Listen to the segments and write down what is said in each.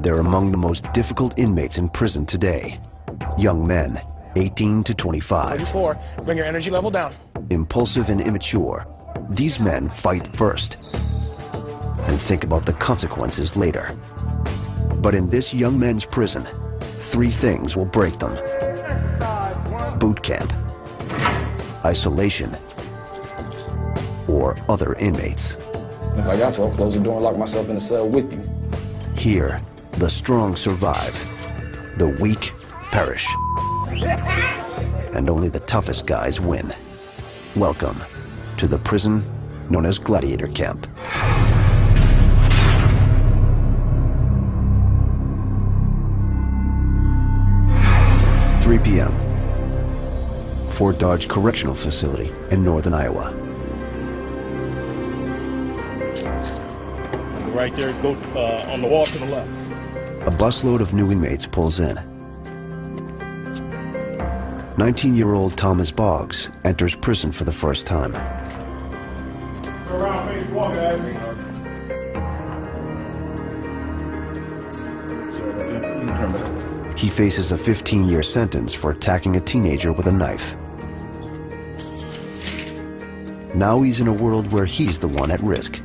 They're among the most difficult inmates in prison today. Young men, 18 to 25. 34. Bring your energy level down. Impulsive and immature, these men fight first and think about the consequences later. But in this young men's prison, 3 things will break them: boot camp, isolation, or other inmates. If I got to, I'll close the door and lock myself in a cell with you. Here, the strong survive, the weak perish, and only the toughest guys win. Welcome to the prison known as Gladiator Camp. (3 p.m. Fort Dodge Correctional Facility in northern Iowa. Right there, go on the wall to the left. A busload of new inmates pulls in. 19-year-old Thomas Boggs enters prison for the first time. Go around, face, walk at me. He faces a 15-year sentence for attacking a teenager with a knife. Now he's in a world where he's the one at risk.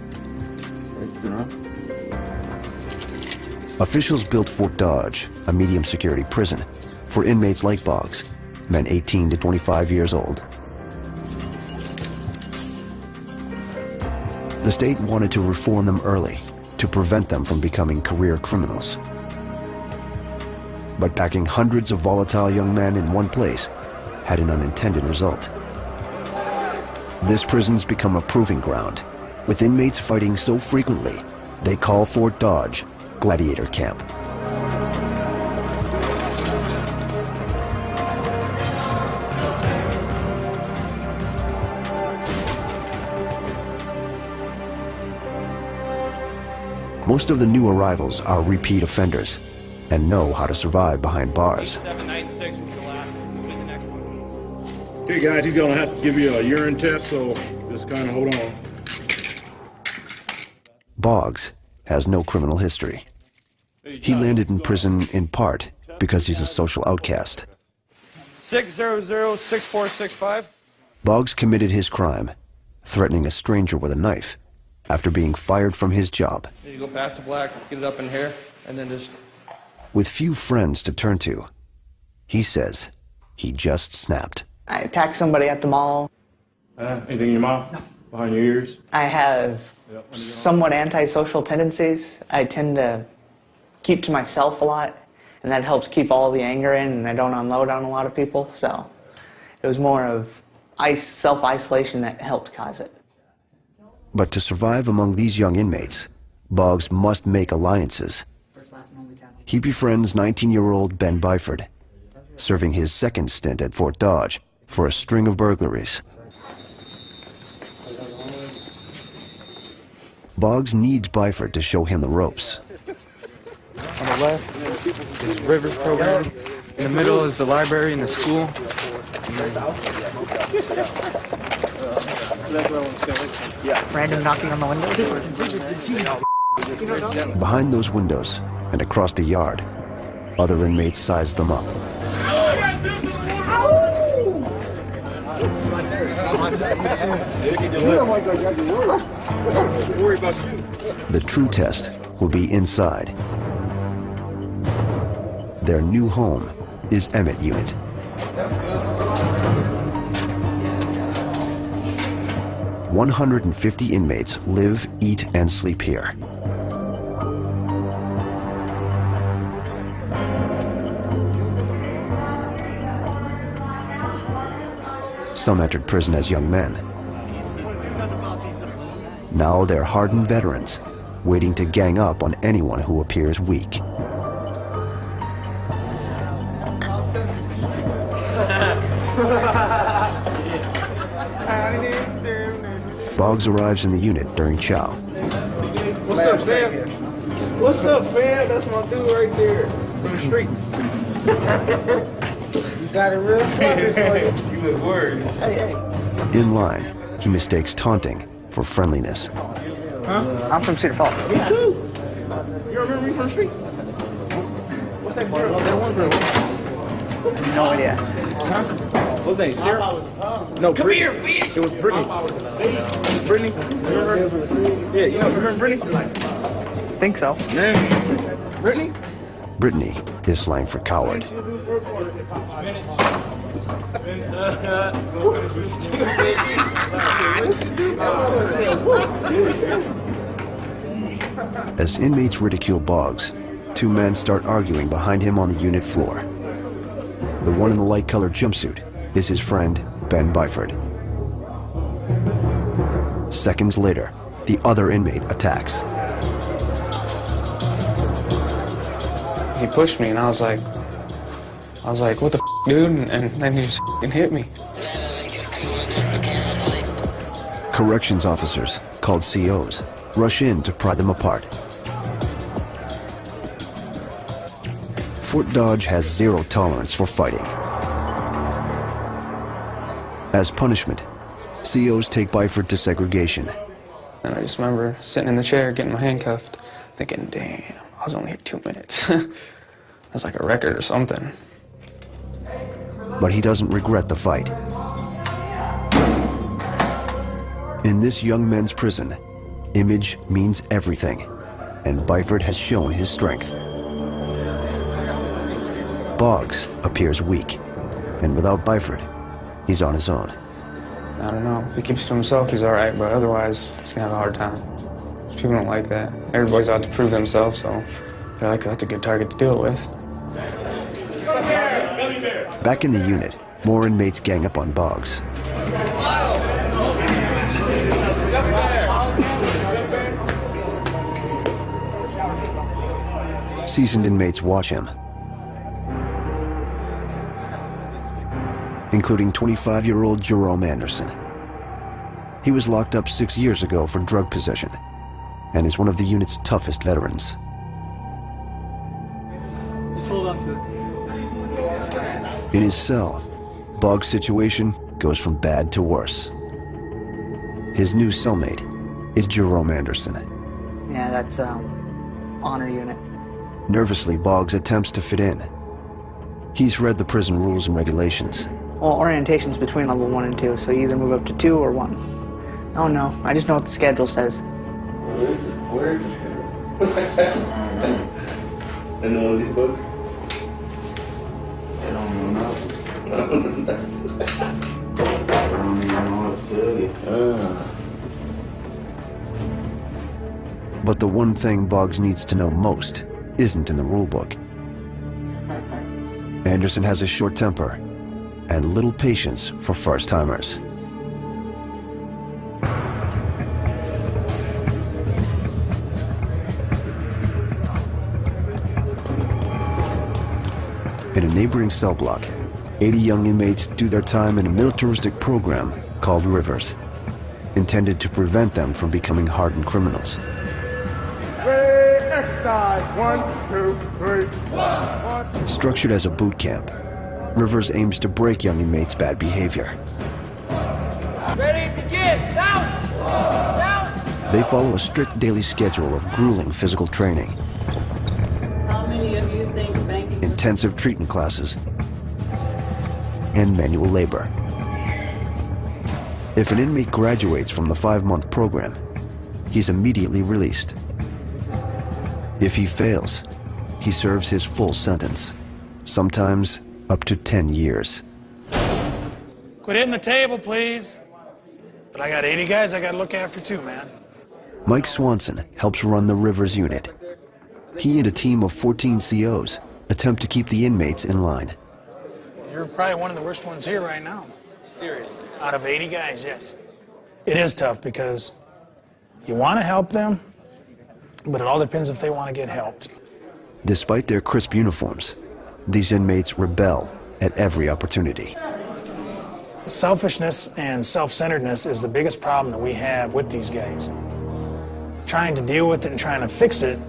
Officials built Fort Dodge, a medium security prison, for inmates like Boggs, men 18 to 25 years old. The state wanted to reform them early to prevent them from becoming career criminals. But packing hundreds of volatile young men in one place had an unintended result. This prison's become a proving ground, with inmates fighting so frequently, they call Fort Dodge Gladiator Camp. Most of the new arrivals are repeat offenders and know how to survive behind bars. 796 was the last. We'll get the next one. Okay, guys, he's gonna have to give you a urine test, so just kind of hold on. Boggs has no criminal history. He landed in prison in part because he's a social outcast. 600-6465. Boggs committed his crime, threatening a stranger with a knife, after being fired from his job. You go past the black, get it up in here, and then just... With few friends to turn to, he says he just snapped. I attacked somebody at the mall. Anything in your mouth? No. Behind your ears? I have somewhat antisocial tendencies. I tend to keep to myself a lot, and that helps keep all the anger in, and I don't unload on a lot of people, so it was more of self-isolation that helped cause it. But to survive among these young inmates, Boggs must make alliances. He befriends 19-year-old Ben Byford, serving his second stint at Fort Dodge for a string of burglaries. Boggs needs Byford to show him the ropes. On the left is Rivers program. In the middle is the library and the school. Random knocking on the windows. Behind those windows and across the yard, other inmates size them up. The true test will be inside. Their new home is Emmett Unit. "150 inmates live, eat, and sleep here. Some entered prison as young men. Now they're hardened veterans, waiting to gang up on anyone who appears weak. Boggs arrives in the unit during chow. What's up, fam? What's up, fam? That's my dude right there from the street. You got it real sloppy for you. You look worried. In line, he mistakes taunting for friendliness. I'm from Cedar Falls. Me too. You remember me from the street? No idea. What name? Sarah? No, come here, bitch. It was Brittany. Brittany? Remember? Yeah, you know, remember Brittany? Think so. Man. Brittany? Brittany is slang for coward. As inmates ridicule Boggs, two men start arguing behind him on the unit floor. The one in the light-colored jumpsuit is his friend, Ben Byford. Seconds later, the other inmate attacks. He pushed me, and I was like, what the f, dude? And then he just hit me. Corrections officers, called COs, rush in to pry them apart. Fort Dodge has zero tolerance for fighting. As punishment, COs take Byford to segregation. And I just remember sitting in the chair, getting my handcuffed, thinking, damn, I was only here 2 minutes. That's like a record or something. But he doesn't regret the fight. In this young men's prison, image means everything, and Byford has shown his strength. Boggs appears weak, and without Byford, he's on his own. I don't know. If he keeps to himself, he's all right, but otherwise, he's gonna have a hard time. People don't like that. Everybody's out to prove themselves, so they're like, that's a good target to deal with. Back in the unit, more inmates gang up on Boggs. Seasoned inmates watch him, including 25-year-old Jerome Anderson. He was locked up 6 years ago for drug possession and is one of the unit's toughest veterans. Just hold on to it. In his cell, Boggs' situation goes from bad to worse. His new cellmate is Jerome Anderson. Yeah, that's honor unit. Nervously, Boggs attempts to fit in. He's read the prison rules and regulations. Well, orientation's between level 1 and 2, so you either move up to 2 or 1. Oh no, I just know what the schedule says. Where is it? And all these books? I don't know. I don't even know what to tell you. But the one thing Boggs needs to know most isn't in the rulebook. Anderson has a short temper and little patience for first-timers. In a neighboring cell block, 80 young inmates do their time in a militaristic program called Rivers, intended to prevent them from becoming hardened criminals. Exercise. 1, 2, 3, 1. Structured as a boot camp, Rivers aims to break young inmates' bad behavior. Ready, begin! Down! Down! They follow a strict daily schedule of grueling physical training, How many of you think banking... intensive treatment classes, and manual labor. If an inmate graduates from the 5-month program, he's immediately released. If he fails, he serves his full sentence, sometimes up to 10 years. Quit hitting the table, please. But I got 80 guys I gotta look after too, man. Mike Swanson helps run the Rivers unit. He and a team of 14 COs attempt to keep the inmates in line. You're probably one of the worst ones here right now. Seriously. Out of 80 guys, yes. It is tough because you want to help them, but it all depends if they want to get helped. Despite their crisp uniforms, these inmates rebel at every opportunity. Selfishness and self-centeredness is the biggest problem that we have with these guys. Trying to deal with it and trying to fix it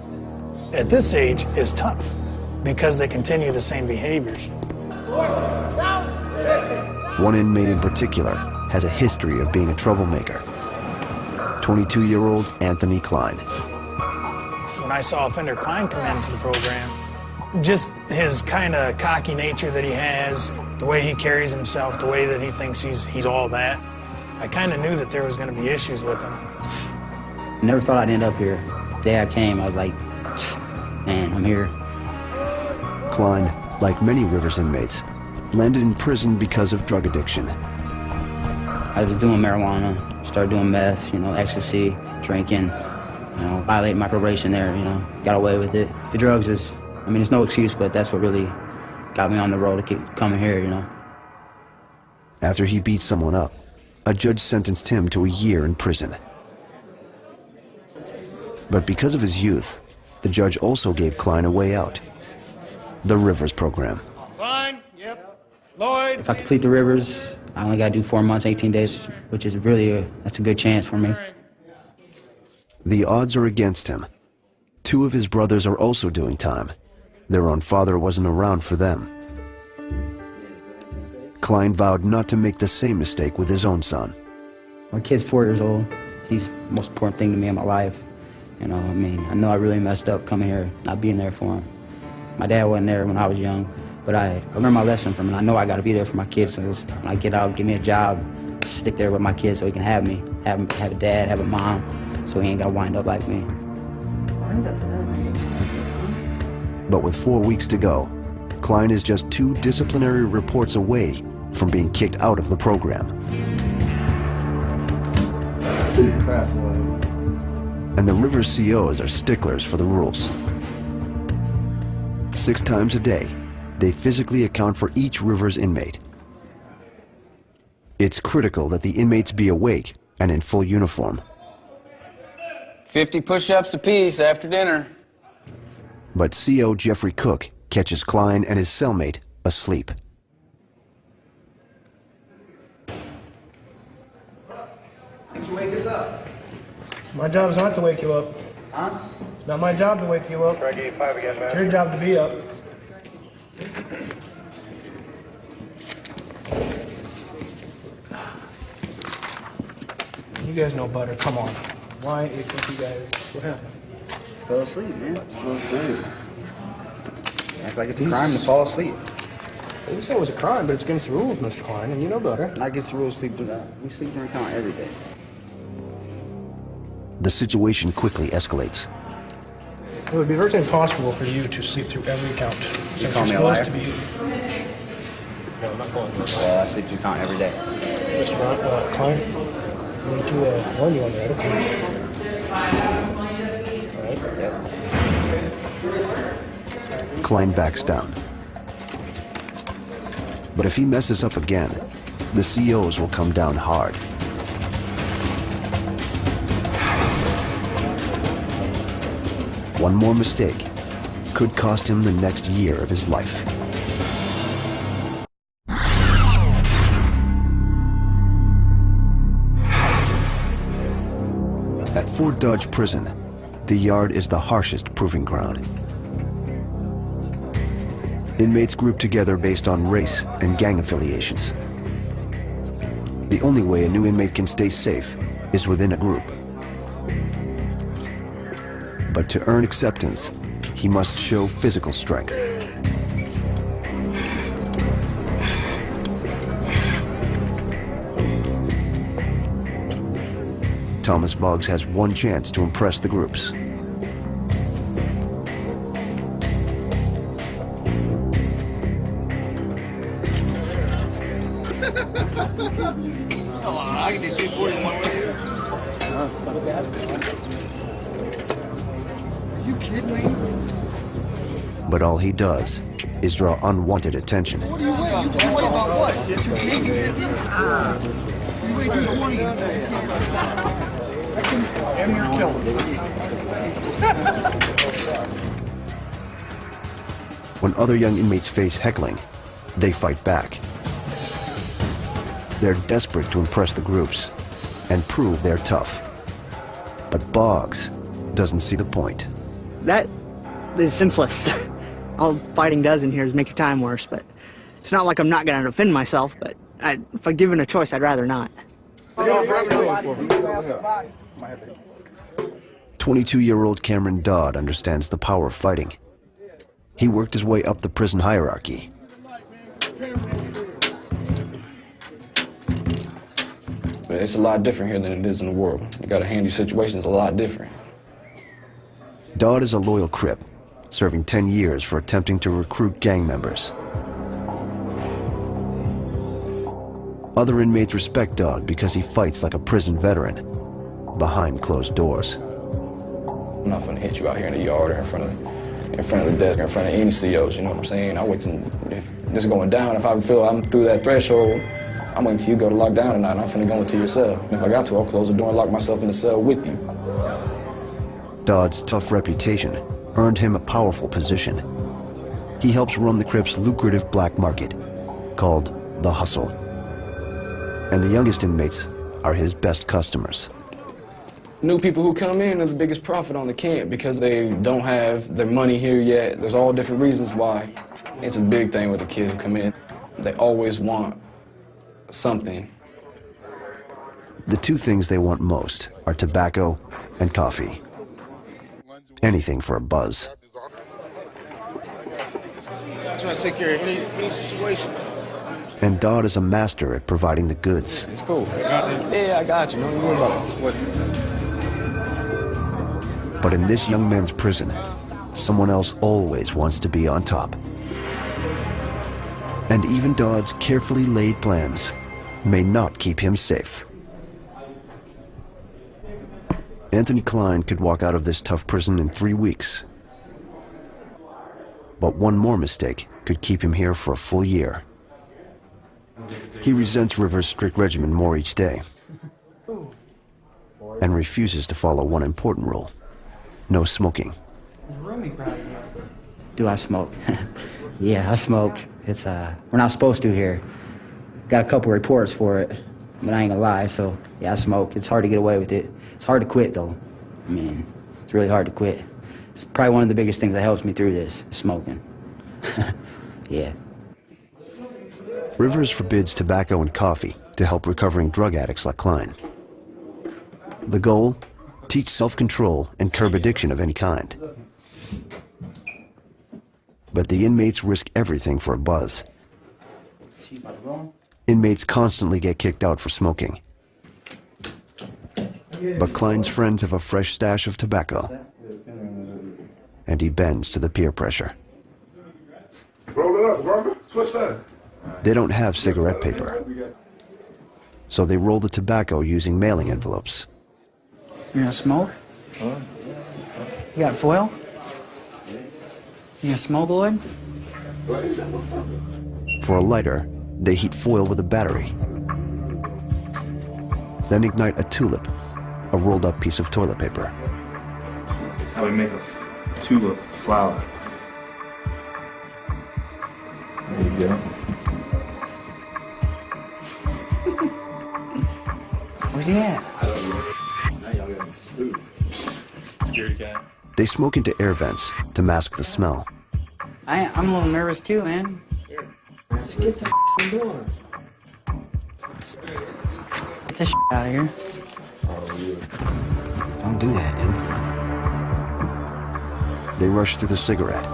at this age is tough because they continue the same behaviors. One inmate in particular has a history of being a troublemaker. 22-year-old Anthony Klein. When I saw Offender Klein come into the program, just his kind of cocky nature that he has, the way he carries himself, the way that he thinks he's all that, I kind of knew that there was going to be issues with him. Never thought I'd end up here. The day I came, I was like, man, I'm here. Klein, like many Rivers inmates, landed in prison because of drug addiction. I was doing marijuana, started doing meth, ecstasy, drinking, violated my probation there, got away with it. The drugs is, it's no excuse, but that's what really got me on the road to keep coming here, After he beat someone up, a judge sentenced him to a year in prison. But because of his youth, the judge also gave Klein a way out. The Rivers program. Klein, yep. Lloyd. If I complete the Rivers, I only got to do 4 months, 18 days, which is really that's a good chance for me. The odds are against him. 2 of his brothers are also doing time. Their own father wasn't around for them. Klein vowed not to make the same mistake with his own son. My kid's 4 years old. He's the most important thing to me in my life. I know I really messed up coming here, not being there for him. My dad wasn't there when I was young, but I learned my lesson from him. I know I got to be there for my kids, so when I get out, give me a job, stick there with my kids so he can have me, have a dad, have a mom, so he ain't got to wind up like me. But with 4 weeks to go, Klein is just 2 disciplinary reports away from being kicked out of the program. And the Rivers COs are sticklers for the rules. 6 times a day, they physically account for each Rivers inmate. It's critical that the inmates be awake and in full uniform. 50 push-ups apiece after dinner. But CO Jeffrey Cook catches Klein and his cellmate asleep. Did you wake us up? My job is not to wake you up. Huh? It's not my job to wake you up. Try gate 5 again, man. It's your job to be up. You guys know better. Come on. Why you think you guys? What happened? Fell asleep, man. Fell asleep. Act like it's a crime to fall asleep. I didn't say it was a crime, but it's against the rules, Mr. Klein, and you know better. Not against the rules. We sleep during count every day. The situation quickly escalates. It would be virtually impossible for you to sleep through every count. You call me a liar? No, I'm not calling you a liar. Well, I sleep through count every day. Mr. Klein, I need to warn you on that, okay? All right? Yep. Klein backs down. But if he messes up again, the COs will come down hard. One more mistake could cost him the next year of his life. At Fort Dodge Prison, the yard is the harshest proving ground. Inmates group together based on race and gang affiliations. The only way a new inmate can stay safe is within a group. But to earn acceptance, he must show physical strength. Thomas Boggs has one chance to impress the groups. I can do 240 in 1 week. Are you kidding me? But all he does is draw unwanted attention. What do you weigh? You weigh about what? 250? You weigh 220. Damn near killed. When other young inmates face heckling, they fight back. They're desperate to impress the groups and prove they're tough. But Boggs doesn't see the point. That is senseless. All fighting does in here is make your time worse, but it's not like I'm not going to defend myself, but if I'm given a choice, I'd rather not. 22-year-old Cameron Dodd understands the power of fighting. He worked his way up the prison hierarchy. But it's a lot different here than it is in the world. You gotta handle your situations a lot different. Dodd is a loyal Crip, serving 10 years for attempting to recruit gang members. Other inmates respect Dodd because he fights like a prison veteran, behind closed doors. I'm not gonna hit you out here in the yard or in front of the desk or in front of any COs, you know what I'm saying? I wait till, if this is going down, if I feel I'm through that threshold, I'm waiting till you go to lock down tonight, and I'm finna go into your cell. And if I got to, I'll close the door and lock myself in the cell with you. Dodd's tough reputation earned him a powerful position. He helps run the Crips' lucrative black market, called The Hustle. And the youngest inmates are his best customers. New people who come in are the biggest profit on the camp because they don't have their money here yet. There's all different reasons why. It's a big thing with the kids who come in. They always want something. The two things they want most are tobacco and coffee. Anything for a buzz. Trying to take care of any situation. And Dodd is a master at providing the goods. It's cool. Yeah, I got you. Don't worry about it. But in this young man's prison, someone else always wants to be on top. And even Dodd's carefully laid plans may not keep him safe. Anthony Klein could walk out of this tough prison in 3 weeks. But one more mistake could keep him here for a full year. He resents Rivers' strict regimen more each day and refuses to follow one important rule: no smoking. Do I smoke? Yeah, I smoke. It's we're not supposed to here. Got a couple reports for it, but I ain't gonna lie. So yeah, I smoke. It's hard to get away with it. It's hard to quit though. I mean, it's really hard to quit. It's probably one of the biggest things that helps me through this, smoking. Yeah. Rivers forbids tobacco and coffee to help recovering drug addicts like Klein. The goal? Teach self-control and curb addiction of any kind. But the inmates risk everything for a buzz. Inmates constantly get kicked out for smoking. But Klein's friends have a fresh stash of tobacco, and he bends to the peer pressure. Roll it up, brother. Switch that. They don't have cigarette paper, so they roll the tobacco using mailing envelopes. You gonna smoke? You got foil? You gonna smoke, Lloyd? For a lighter, they heat foil with a battery. Then ignite a tulip, a rolled up piece of toilet paper. That's how we make a tulip flower. There you go. Where's he at? Scary cat. They smoke into air vents to mask the smell. I'm a little nervous too, man. Just get the door. Get this out of here. Don't do that, dude. They rush through the cigarette.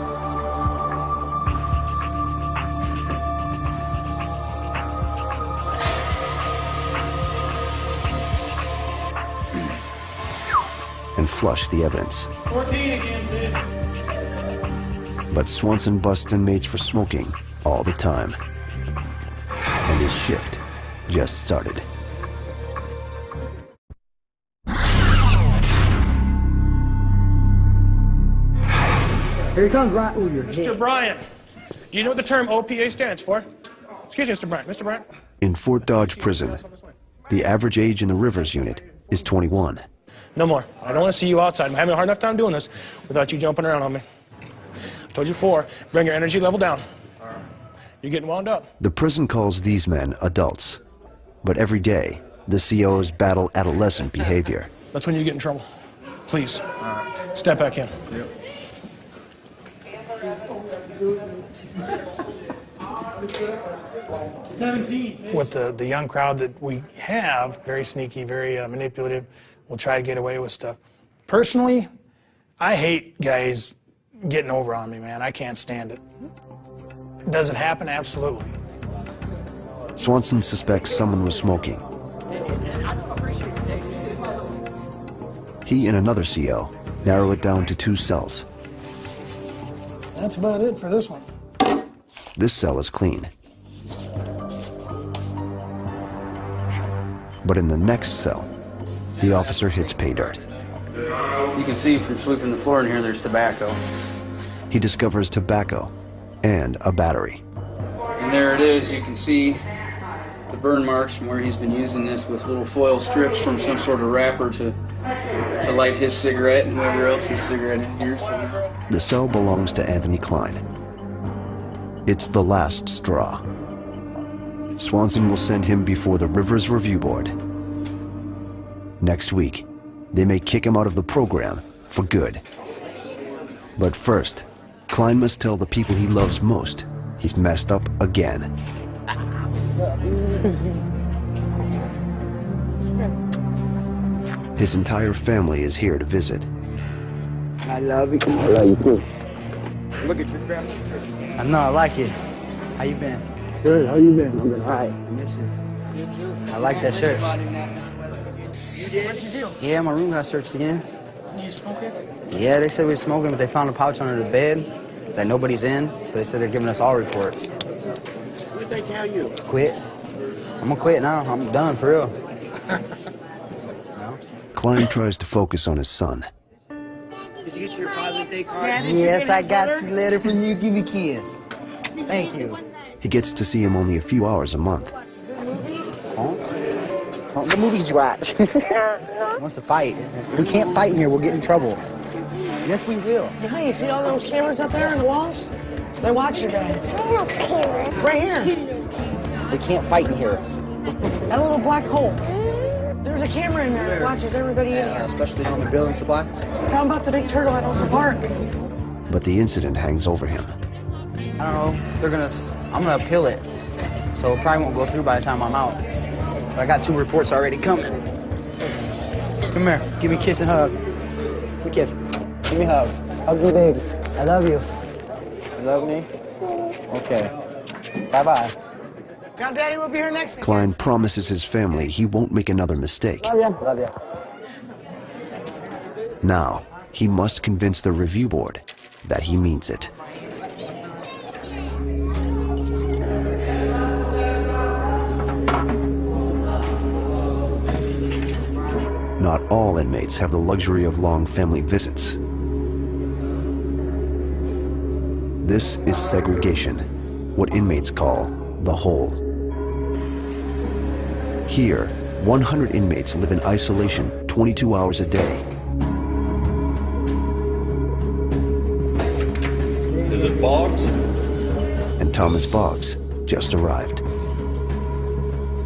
And flush the evidence. 14 again, kid. But Swanson busts inmates for smoking all the time. And his shift just started. Here he comes, Brian. Ooh, you're Mr. Bryant, do you know what the term OPA stands for? Excuse me, Mr. Bryant. Mr. Bryant? In Fort Dodge Prison, the average age in the Rivers unit is 21. No more. I don't want to see you outside. I'm having a hard enough time doing this without you jumping around on me. I told you before, bring your energy level down. You're getting wound up. The prison calls these men adults, but every day, the COs battle adolescent behavior. That's when you get in trouble. Please, step back in. Yep. With the young crowd that we have, very sneaky, very manipulative, will try to get away with stuff. Personally, I hate guys getting over on me, man. I can't stand it. Does it happen? Absolutely. Swanson suspects someone was smoking. He and another CO narrow it down to 2 cells. That's about it for this one. This cell is clean. But in the next cell, the officer hits pay dirt. You can see from sweeping the floor in here, there's tobacco. He discovers tobacco and a battery. And there it is. You can see the burn marks from where he's been using this with little foil strips from some sort of wrapper to light his cigarette and whoever else's cigarette in here. The cell belongs to Anthony Klein. It's the last straw. Swanson will send him before the Rivers Review Board. Next week, they may kick him out of the program for good. But first, Klein must tell the people he loves most he's messed up again. His entire family is here to visit. I love you. I love you too. Look at your family. I know, I like it. How you been? Good, how you been? I've been all right. I miss you. I like that shirt. What'd you do? Yeah, my room got searched again. You smoking? Yeah, they said we were smoking, but they found a pouch under the bed that nobody's in, so they said they're giving us all reports. What they tell you? Quit. I'm gonna quit now. I'm done, for real. Klein tries to focus on his son. Did you get your Father's Day card? Yes, I got your letter from you. Give me kids. Thank you. He gets to see him only a few hours a month. The movies you watch. Wants to fight. We can't fight in here. We'll get in trouble. Yes, we will. Hey, you see all those cameras up there on the walls? They watch your dad. Right here. We can't fight in here. That little black hole. There's a camera in there that watches everybody in here. Especially on the building supply. Tell them about the big turtle at Olsa Park. But the incident hangs over him. I don't know. I'm gonna appeal it. So it probably won't go through by the time I'm out. But I got 2 reports already coming. Come here. Give me a kiss and hug. Give me a kiss. Give me a hug. Hug me big. I love you. You love me? Okay. Bye-bye. Tell Daddy we'll be here next week. Klein promises his family he won't make another mistake. Love ya. Love ya. Now, he must convince the review board that he means it. Not all inmates have the luxury of long family visits. This is segregation, what inmates call the hole. Here, 100 inmates live in isolation 22 hours a day. Is it Boggs? And Thomas Boggs just arrived.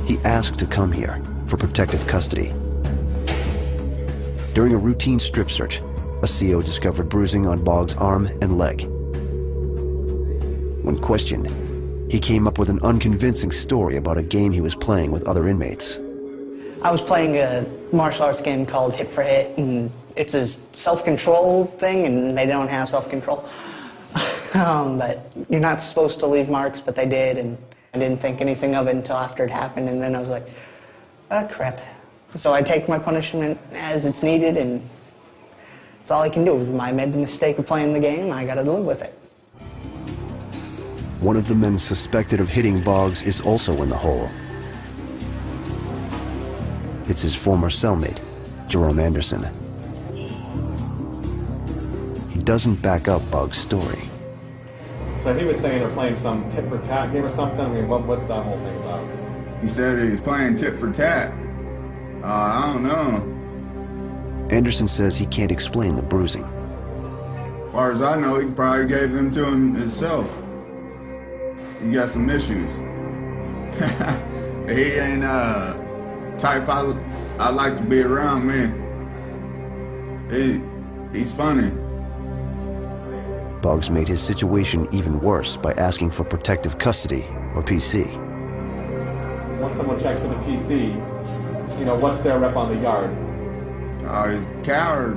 He asked to come here for protective custody. During a routine strip search, a CO discovered bruising on Boggs' arm and leg. When questioned, he came up with an unconvincing story about a game he was playing with other inmates. I was playing a martial arts game called Hit for Hit, and it's a self-control thing, and they don't have self-control. But you're not supposed to leave marks, but they did, and I didn't think anything of it until after it happened, and then I was like, oh, crap. So I take my punishment as it's needed, and that's all I can do. I made the mistake of playing the game, I gotta live with it. One of the men suspected of hitting Boggs is also in the hole. It's his former cellmate, Jerome Anderson. He doesn't back up Boggs' story. So he was saying they're playing some tit-for-tat game or something? I mean, what's that whole thing about? He said he was playing tit-for-tat. I don't know. Anderson says he can't explain the bruising. As far as I know, he probably gave them to him himself. He got some issues. He ain't type I like to be around, man. He's funny. Boggs made his situation even worse by asking for protective custody, or PC. Once someone checks into PC, you know, what's their rep on the yard? Oh, he's a coward.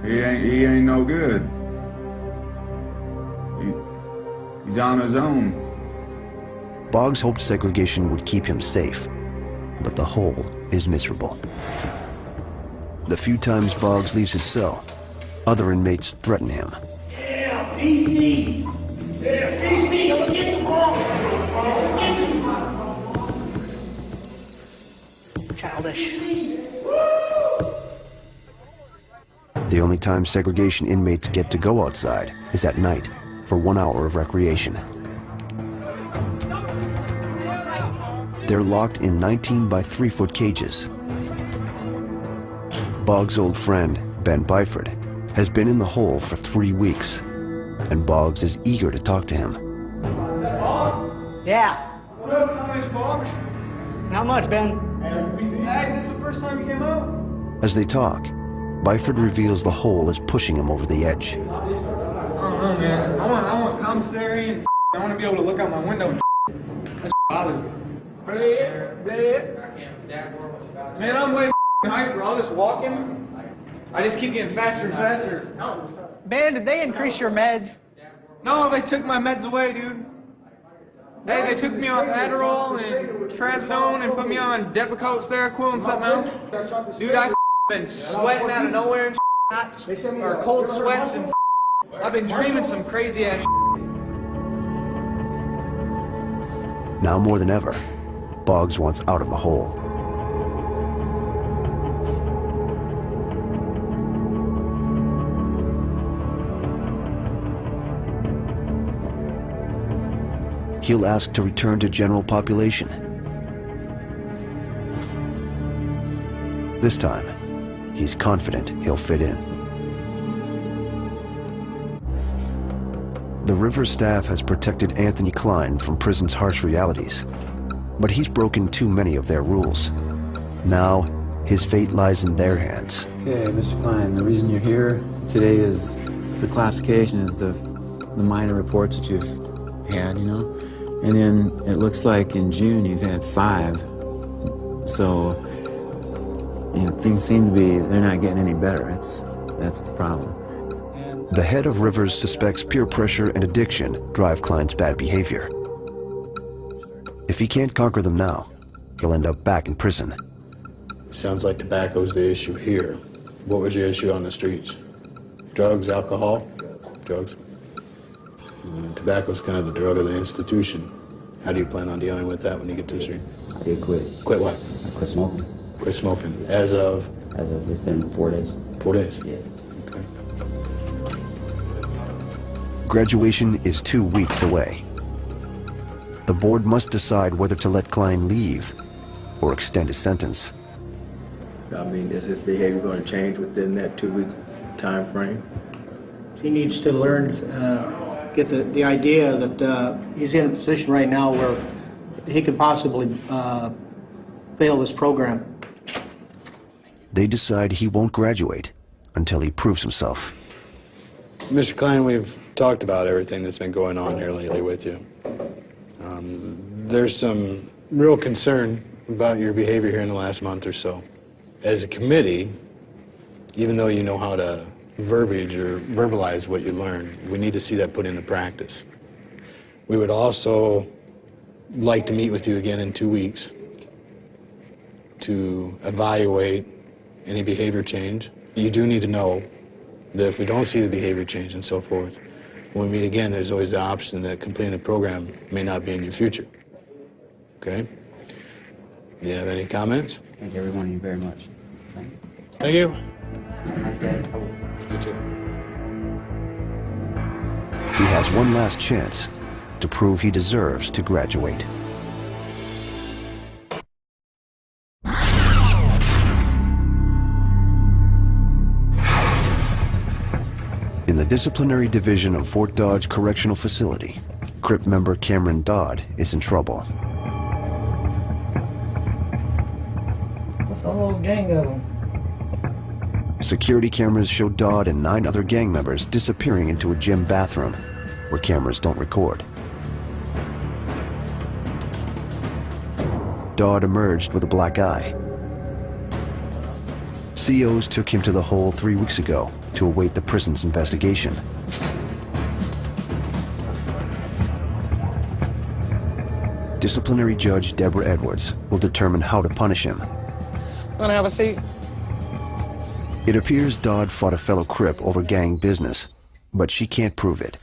He ain't no good. He's on his own. Boggs hoped segregation would keep him safe, but the hole is miserable. The few times Boggs leaves his cell, other inmates threaten him. Yeah, PC! Yeah, PC! I'm gonna get you, bro! I'm gonna get you! Childish. The only time segregation inmates get to go outside is at night for 1 hour of recreation. They're locked in 19 by 3-foot cages. Boggs' old friend, Ben Byford, has been in the hole for 3 weeks, and Boggs is eager to talk to him. Yeah. What up, Thomas Boggs? Not much, Ben. Hey, is this the first time you came out? As they talk, Byford reveals the hole is pushing him over the edge. I don't know, man. I want commissary and I want to be able to look out my window and that's bothers me. Man, I'm way hyper. I'll just walking. I just keep getting faster and faster. Ben, did they increase your meds? No, they took my meds away, dude. They took me off Adderall and Trazodone and put me on Depakote, Seroquel, and something else. Dude, I've been sweating out of nowhere and or cold sweats and I've been dreaming some crazy ass. Now more than ever, Boggs wants out of the hole. He'll ask to return to general population. This time, he's confident he'll fit in. The Rivers staff has protected Anthony Klein from prison's harsh realities, but he's broken too many of their rules. Now, his fate lies in their hands. Okay, Mr. Klein, the reason you're here today is the classification is the minor reports that you've had, you know? And then it looks like in June you've had 5. So, you know, things seem to be, they're not getting any better. That's the problem. The head of Rivers suspects peer pressure and addiction drive Klein's bad behavior. If he can't conquer them now, he'll end up back in prison. Sounds like tobacco's the issue here. What was your issue on the streets? Drugs, alcohol? Drugs. Tobacco's kind of the drug of the institution. How do you plan on dealing with that when you get to the street? I did quit. Quit what? I quit smoking. Quit smoking. As of? It's been 4 days. 4 days? Yeah. Okay. Graduation is 2 weeks away. The board must decide whether to let Klein leave or extend his sentence. I mean, is his behavior going to change within that 2-week time frame? He needs to learn, get the idea that he's in a position right now where he could possibly fail this program. They decide he won't graduate until he proves himself. Mr. Klein, we've talked about everything that's been going on here lately with you. There's some real concern about your behavior here in the last month or so. As a committee, even though you know how to verbiage or verbalize what you learn, we need to see that put into practice. We would also like to meet with you again in 2 weeks to evaluate any behavior change. You do need to know that if we don't see the behavior change and so forth, when we meet again, there's always the option that completing the program may not be in your future. Okay? Do you have any comments? Thank everyone you very much. Thank you. You too. He has one last chance to prove he deserves to graduate. In the disciplinary division of Fort Dodge Correctional Facility, Crip member Cameron Dodd is in trouble. What's the whole gang of them? Security cameras show Dodd and 9 other gang members disappearing into a gym bathroom where cameras don't record. Dodd emerged with a black eye. COs took him to the hole 3 weeks ago to await the prison's investigation. disciplinary judge Deborah Edwards will determine how to punish him. Wanna have a seat? It appears Dodd fought a fellow Crip over gang business, but she can't prove it.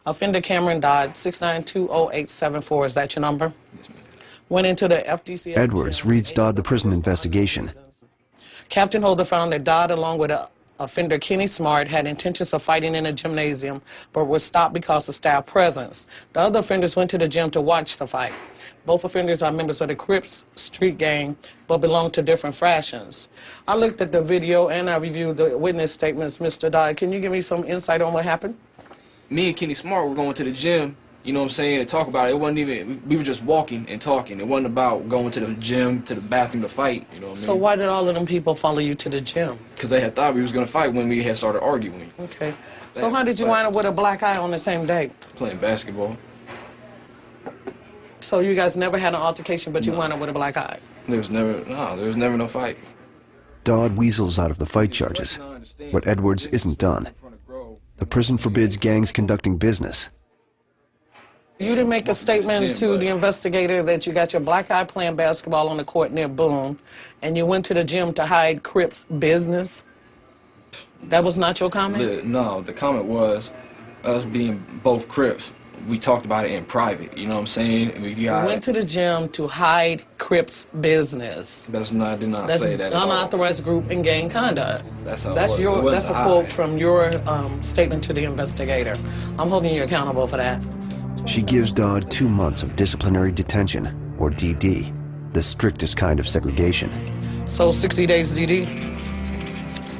Offender Cameron Dodd, 6920874. Is that your number? Went into the FDC. Edwards reads Dodd the prison investigation. Captain Holder found that Dodd, along with offender Kenny Smart, had intentions of fighting in a gymnasium, but were stopped because of staff presence. The other offenders went to the gym to watch the fight. Both offenders are members of the Crips street gang, but belong to different factions. I looked at the video and I reviewed the witness statements. Mr. Dodd, can you give me some insight on what happened? Me and Kenny Smart were going to the gym, you know what I'm saying, to talk about it. It wasn't even, we were just walking and talking. It wasn't about going to the gym, to the bathroom to fight, you know what I mean? So why did all of them people follow you to the gym? Because they had thought we was going to fight when we had started arguing. Okay. So how did you wind up with a black eye on the same day? Playing basketball. So you guys never had an altercation, but you wound up with a black eye? There was never no fight. Dodd weasels out of the fight charges, but Edwards isn't done. The prison forbids gangs conducting business. You didn't make a statement to the investigator that you got your black eye playing basketball on the court near Boone, and you went to the gym to hide Crips business? That was not your comment? No, the comment was us being both Crips. We talked about it in private, you know what I'm saying? You went to the gym to hide Crips business. I did not say that at all. Unauthorized group and gang conduct. That's a quote from your statement to the investigator. I'm holding you accountable for that. She gives Dodd 2 months of disciplinary detention, or DD, the strictest kind of segregation. So 60 days DD,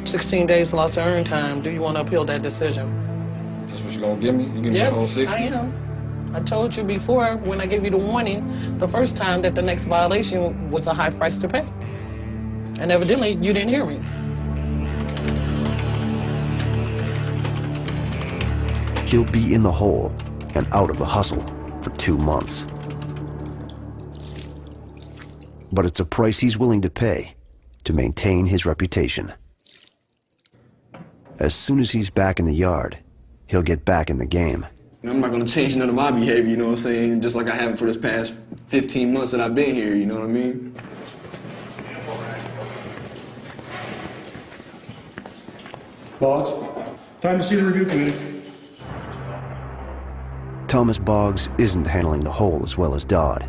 16 days lost of earned time. Do you want to appeal that decision? That's what you're going to give me? You give me the whole 60? Yes, I am. I told you before, when I gave you the warning, the first time, that the next violation was a high price to pay. And evidently, you didn't hear me. He'll be in the hole and out of the hustle for 2 months. But it's a price he's willing to pay to maintain his reputation. As soon as he's back in the yard, he'll get back in the game. I'm not going to change none of my behavior, you know what I'm saying? Just like I haven't for this past 15 months that I've been here, you know what I mean? Boggs, time to see the review committee. Thomas Boggs isn't handling the hole as well as Dodd.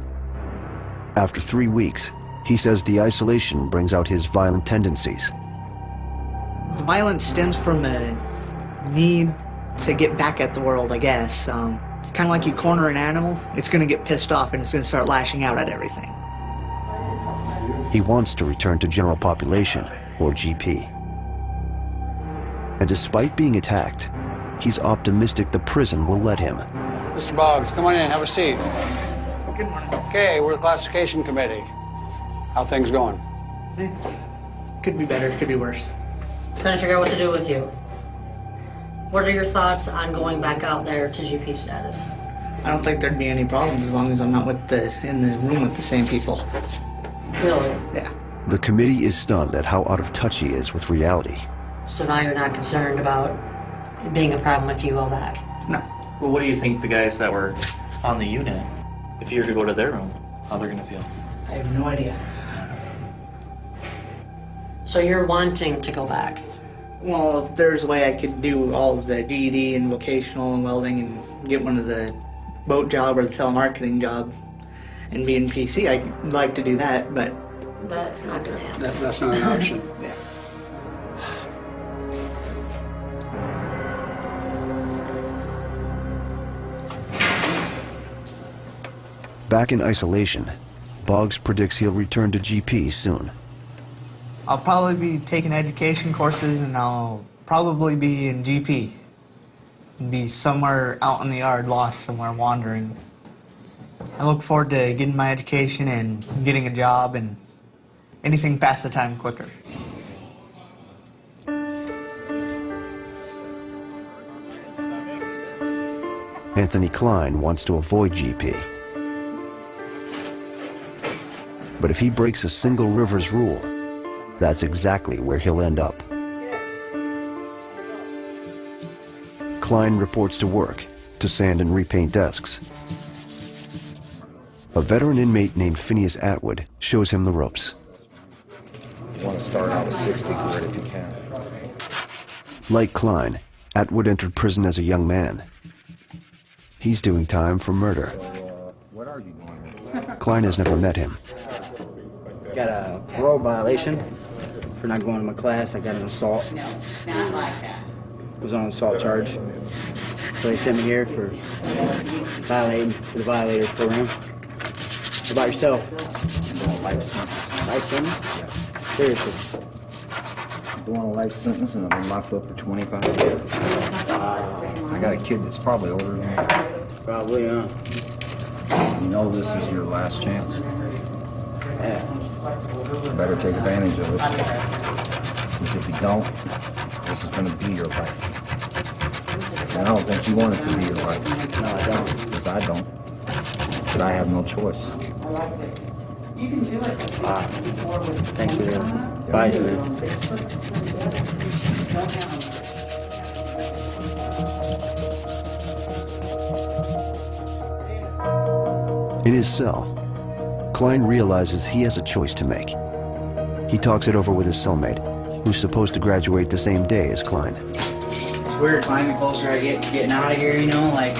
After 3 weeks, he says the isolation brings out his violent tendencies. Violence stems from a need to get back at the world, I guess. It's kind of like you corner an animal, it's going to get pissed off and it's going to start lashing out at everything. He wants to return to general population, or GP. And despite being attacked, he's optimistic the prison will let him. Mr. Boggs, come on in, have a seat. Good morning. Okay, we're the classification committee. How things going? Could be better, could be worse. Trying to figure out what to do with you. What are your thoughts on going back out there to GP status? I don't think there'd be any problems as long as I'm not in the room with the same people. Really? Yeah. The committee is stunned at how out of touch he is with reality. So now you're not concerned about it being a problem if you go back? No. Well, what do you think the guys that were on the unit, if you were to go to their room, how they're going to feel? I have no idea. So you're wanting to go back? Well, if there's a way I could do all of the GED and vocational and welding and get one of the boat job or the telemarketing job and be in PC, I'd like to do that, but... That's not going to happen. That's not an option. Yeah. Back in isolation, Boggs predicts he'll return to GP soon. I'll probably be taking education courses and I'll probably be in GP. Be somewhere out in the yard, lost somewhere, wandering. I look forward to getting my education and getting a job and anything past the time quicker. Anthony Klein wants to avoid GP. But if he breaks a single Rivers rule, that's exactly where he'll end up. Klein reports to work, to sand and repaint desks. A veteran inmate named Phineas Atwood shows him the ropes. You want to start out with 60 grit if you can. Like Klein, Atwood entered prison as a young man. He's doing time for murder. What are you doing? Klein has never met him. Got a parole violation for not going to my class. I got an assault. Was on an assault charge. So they sent me here for violating the violators program. What about yourself? Life sentence. Life sentence? Seriously. Doing a life sentence and I've been locked up for 25 years. I got a kid that's probably older than me. Probably, huh? You know this is your last chance. Yeah. You better take advantage of it. Because if you don't, this is going to be your life. And I don't think you want it to be your life. No, I don't. Because I don't. But I have no choice. You can do it. Thanks for your advice, man. In his cell, Klein realizes he has a choice to make. He talks it over with his cellmate, who's supposed to graduate the same day as Klein. It's weird climbing closer I get getting out of here, you know, like,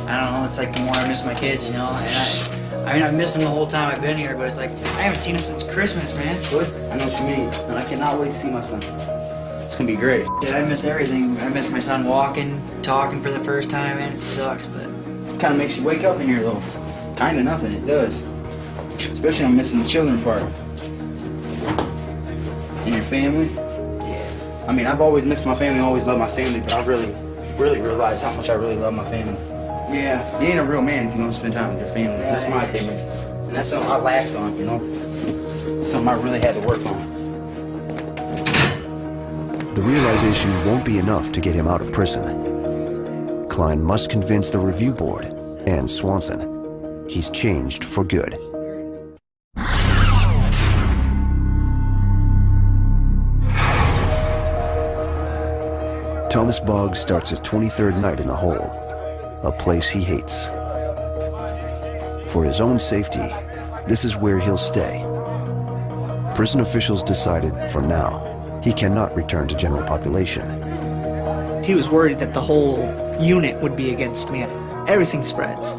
I don't know, it's like the more I miss my kids, you know, and I mean, I've missed them the whole time I've been here, but it's like, I haven't seen them since Christmas, man. What? I know what you mean, and I cannot wait to see my son. It's gonna be great. Yeah, I miss everything. I miss my son walking, talking for the first time, man. It sucks, but it kind of makes you wake up in here, though. Kind of nothing, it does. Especially I'm missing the children part. And your family? Yeah. I mean, I've always missed my family, always loved my family, but I've really realized how much I really love my family. Yeah, you ain't a real man if you don't spend time with your family. That's my opinion. And that's something I lacked on, you know? Something I really had to work on. The realization won't be enough to get him out of prison. Klein must convince the review board and Swanson he's changed for good. Thomas Boggs starts his 23rd night in the hole, a place he hates. For his own safety, this is where he'll stay. Prison officials decided, for now, he cannot return to general population. He was worried that the whole unit would be against me. Everything spreads.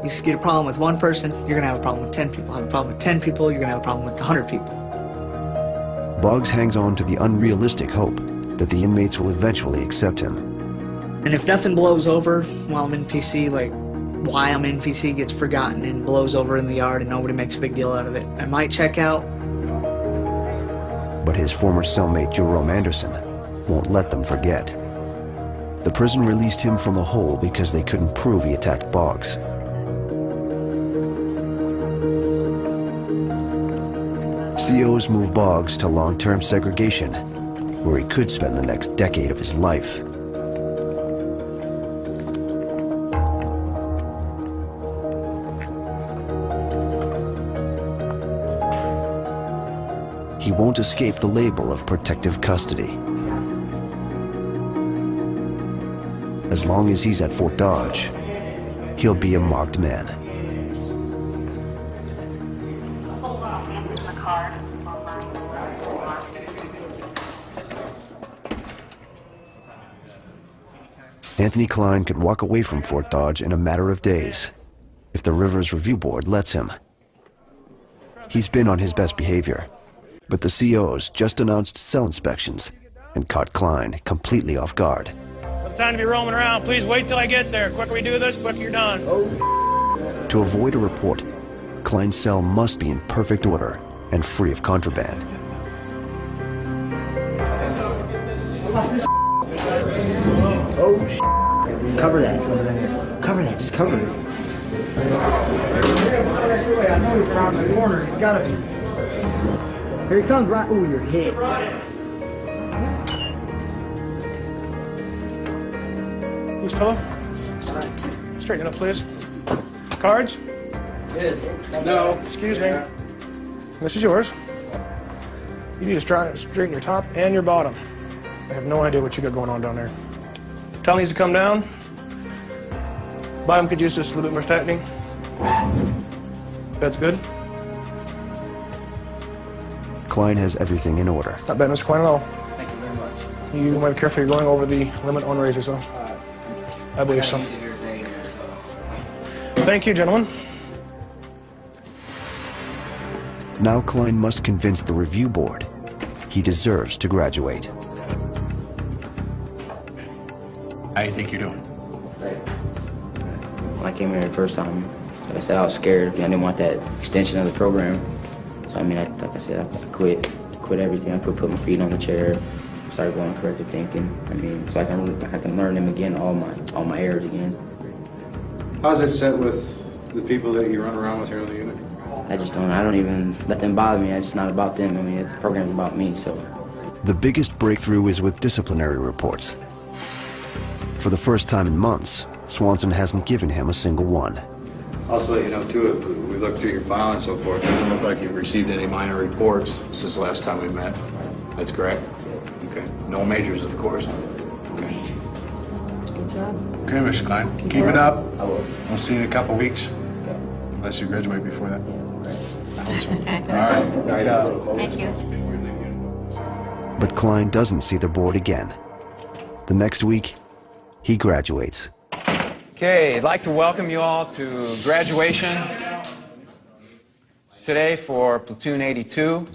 You get a problem with one person, you're gonna have a problem with 10 people. Have a problem with 10 people, you're gonna have a problem with 100 people. Boggs hangs on to the unrealistic hope that the inmates will eventually accept him. And if nothing blows over while I'm in PC, like why I'm in PC gets forgotten and blows over in the yard and nobody makes a big deal out of it, I might check out. But his former cellmate Jerome Anderson won't let them forget. The prison released him from the hole because they couldn't prove he attacked Boggs. COs move Boggs to long-term segregation, where he could spend the next decade of his life. He won't escape the label of protective custody. As long as he's at Fort Dodge, he'll be a marked man. Anthony Klein could walk away from Fort Dodge in a matter of days, if the Rivers Review Board lets him. He's been on his best behavior, but the COs just announced cell inspections and caught Klein completely off guard. No time to be roaming around. Please wait till I get there. Quicker we do this, quicker you're done. To avoid a report, Klein's cell must be in perfect order and free of contraband. Oh, shit. Cover that. Cover that. Just cover it. I know he's around the corner. He's gotta be. Here he comes, right? Ooh, you're hit. Who's fellow? Straighten it up, please. Cards? Yes. No. Excuse me. This is yours. You need to straighten your top and your bottom. I have no idea what you got going on down there. Tell needs to come down. Bottom could use just a little bit more tightening. That's good. Klein has everything in order. Not bad, Mr. Klein, at all. Thank you very much. You might be careful, you're going over the limit on razors, though. I believe so. Thank you, gentlemen. Now Klein must convince the review board he deserves to graduate. How do you think you're doing? When I came here the first time, like I said, I was scared. I didn't want that extension of the program. So I mean, like I said, I quit everything. I put my feet on the chair, started going corrective thinking. I mean, so I can learn them again, all my errors again. How does it sit with the people that you run around with here in the unit? I don't even let them bother me. It's not about them. I mean, the program's about me, so. The biggest breakthrough is with disciplinary reports. For the first time in months, Swanson hasn't given him a single one. Also let you know, too, we looked through your file and so forth. It doesn't look like you've received any minor reports since the last time we met. That's correct? Okay. No majors, of course. Okay. Good job. Okay, Mr. Klein. Keep it up. I will. We'll see you in a couple weeks. Unless you graduate before that. I hope so. All right. Thank you. But Klein doesn't see the board again. The next week, he graduates. Okay, I'd like to welcome you all to graduation today for Platoon 82.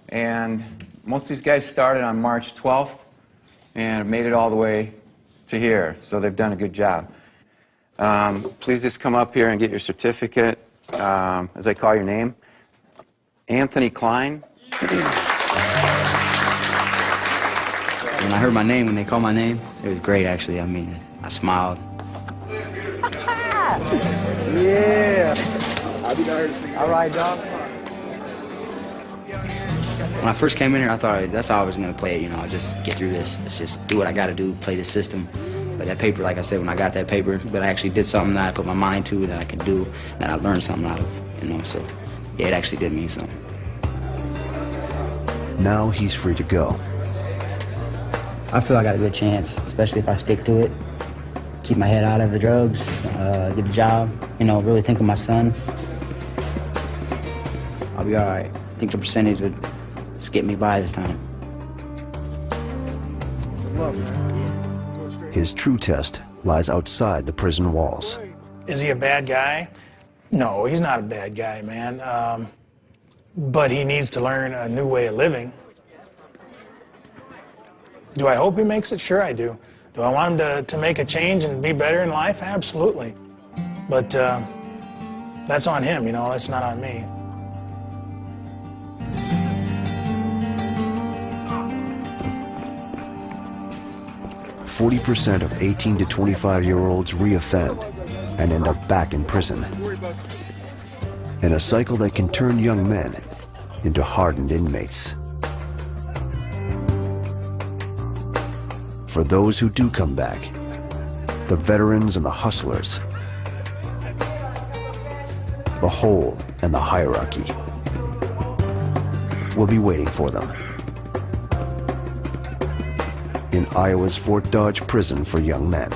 And most of these guys started on March 12th and have made it all the way to here. So they've done a good job. Please just come up here and get your certificate. As I call your name, Anthony Klein. When I heard my name, when they called my name, it was great, actually. I mean, I smiled. Yeah. I'll be there to see you. All right, dog. When I first came in here, I thought that's how I was going to play it, you know, just get through this. Let's just do what I got to do, play the system. But that paper, like I said, when I got that paper, but I actually did something that I put my mind to, that I could do, that I learned something out of, you know, so yeah, it actually did mean something. Now he's free to go. I feel I got a good chance, especially if I stick to it, keep my head out of the drugs, get a job, you know, really think of my son. I'll be all right. I think the percentage would just get me by this time. His true test lies outside the prison walls. Is he a bad guy? No, he's not a bad guy, man. But he needs to learn a new way of living. Do I hope he makes it? Sure I do. Do I want him to make a change and be better in life? Absolutely. But that's on him, you know, that's not on me. %40 of 18 to 25-year-olds reoffend and end up back in prison. In a cycle that can turn young men into hardened inmates. For those who do come back, the veterans and the hustlers, the hole and the hierarchy will be waiting for them in Iowa's Fort Dodge Prison for Young Men.